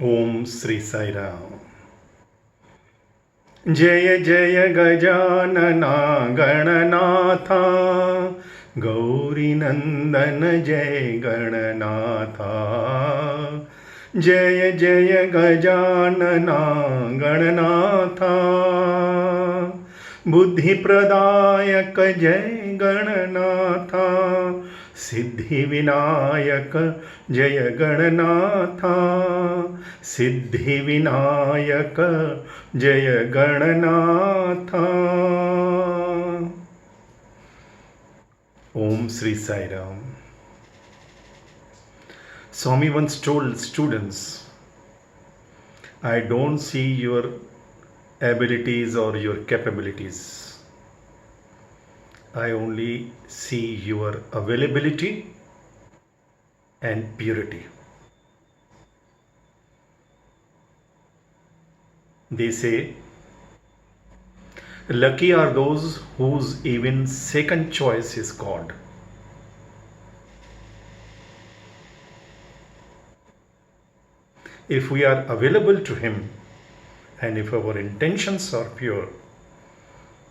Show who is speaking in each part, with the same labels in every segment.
Speaker 1: Om Sri Sai Ram. Jaya Jaya Gajanana Gananatha Gauri Nandana Jai Gananatha Jaya Jaya Gajanana Gananatha Buddhi Pradayak Jai Gananatha Siddhi Vinayak Jaya Gananatha Siddhi Vinayak Jaya Gananatha. Om Sri Sai Ram. Swami once told students, I don't see your abilities or your capabilities. I only see your availability and purity. They say, lucky are those whose even second choice is God. If we are available to Him and if our intentions are pure,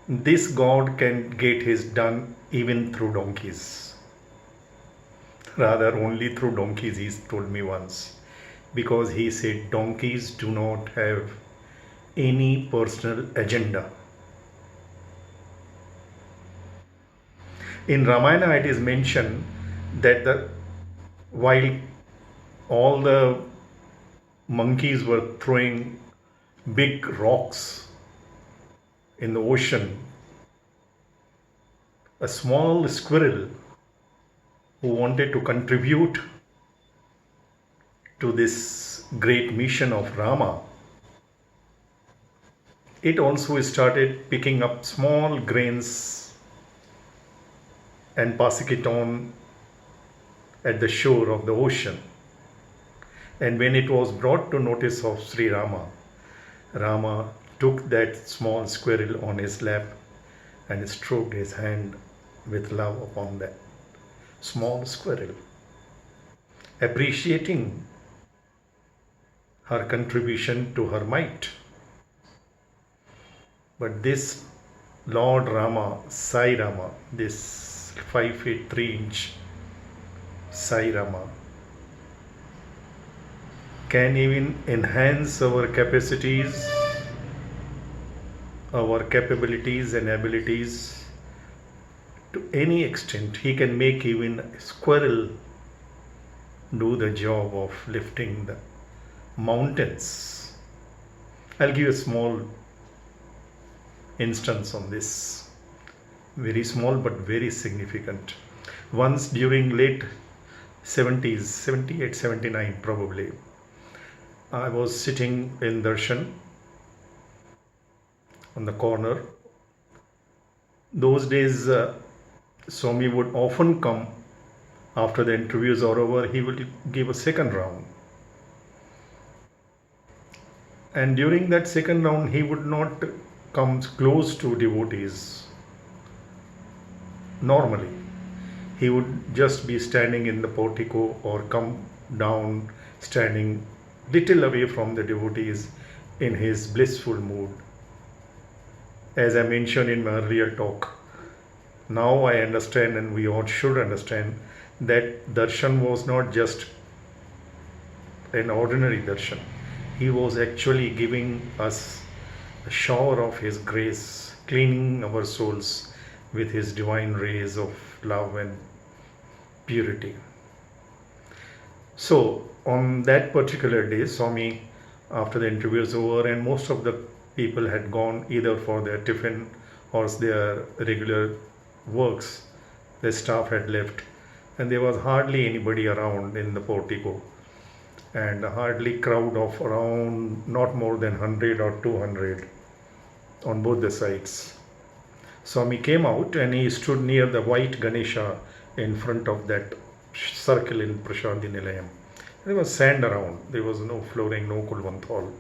Speaker 1: this God can get His done even through donkeys. Rather, only through donkeys, He told me once. Because He said donkeys do not have any personal agenda. In Ramayana, it is mentioned that while all the monkeys were throwing big rocks in the ocean, a small squirrel who wanted to contribute to this great mission of Rama, it also started picking up small grains and passing it on at the shore of the ocean. And when it was brought to notice of Sri Rama, Rama took that small squirrel on his lap and stroked his hand with love upon that small squirrel, appreciating her contribution to her might. But this Lord Rama, Sai Rama, this 5 feet 3 inch Sai Rama, can even enhance our capacities, our capabilities and abilities to any extent. He can make even a squirrel do the job of lifting the mountains. I'll give a small instance on this, very small but very significant. Once during late 70s, 78, 79 probably, I was sitting in darshan on the corner. Those days, Swami would often come after the interviews are over. He would give a second round. And during that second round, he would not come close to devotees. Normally, he would just be standing in the portico or come down standing little away from the devotees in his blissful mood. As I mentioned in my earlier talk, now I understand, and we all should understand, that darshan was not just an ordinary darshan. He was actually giving us a shower of His grace, cleaning our souls with His divine rays of love and purity. So, on that particular day, Swami, after the interview was over and most of the people had gone either for their tiffin or their regular works, the staff had left, and there was hardly anybody around in the portico, and hardly crowd of around not more than 100 or 200 on both the sides. Swami came out and he stood near the white Ganesha in front of that circle in Prashanti Nilayam. There was sand around, there was no flooring, no kulvanthal.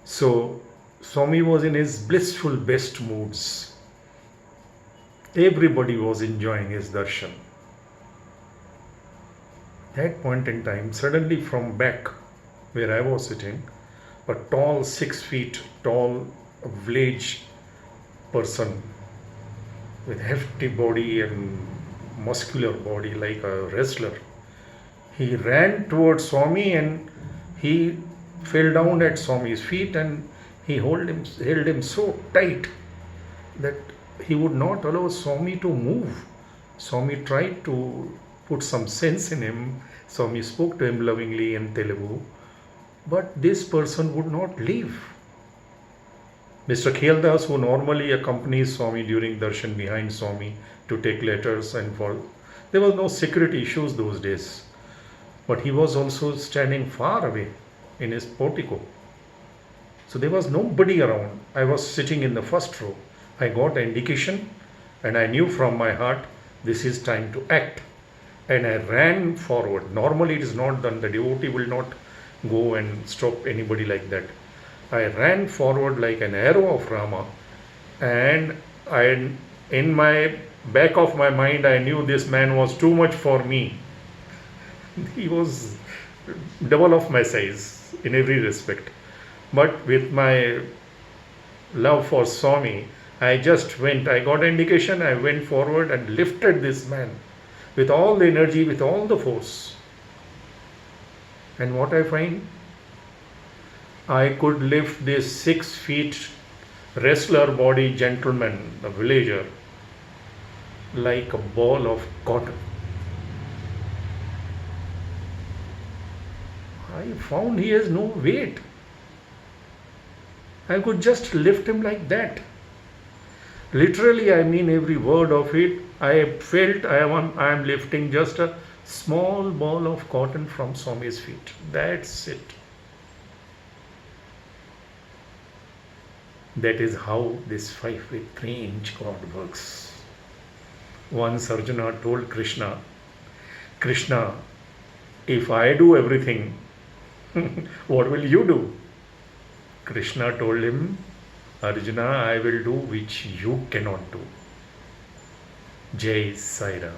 Speaker 1: So Swami was in his blissful best moods. Everybody was enjoying his darshan. That point in time, suddenly from back, where I was sitting, a tall, 6 feet tall village person with hefty body and muscular body like a wrestler. He ran towards Swami and he fell down at Swami's feet, and he held him so tight that he would not allow Swami to move. Swami tried to put some sense in him. Swami spoke to him lovingly in Telugu, but this person would not leave. Mr. Kheldas, who normally accompanies Swami during darshan behind Swami to take letters and for, there was no security issues those days, but he was also standing far away in his portico. So there was nobody around. I was sitting in the first row. I got an indication and I knew from my heart this is time to act. And I ran forward. Normally it is not done. The devotee will not go and stop anybody like that. I ran forward like an arrow of Rama, and in my back of my mind I knew this man was too much for me. He was double of my size in every respect. But with my love for Swami, I just went, I got an indication, I went forward and lifted this man with all the energy, with all the force. And what I find? I could lift this 6 feet wrestler body gentleman, a villager, like a ball of cotton. I found he has no weight. I could just lift him like that. Literally, I mean every word of it. I felt I am lifting just a small ball of cotton from Swami's feet. That's it. That is how this 5'3" God works. Once Arjuna told Krishna, Krishna, if I do everything, what will you do? Krishna told him, Arjuna, I will do which you cannot do. Jai Sai Ram.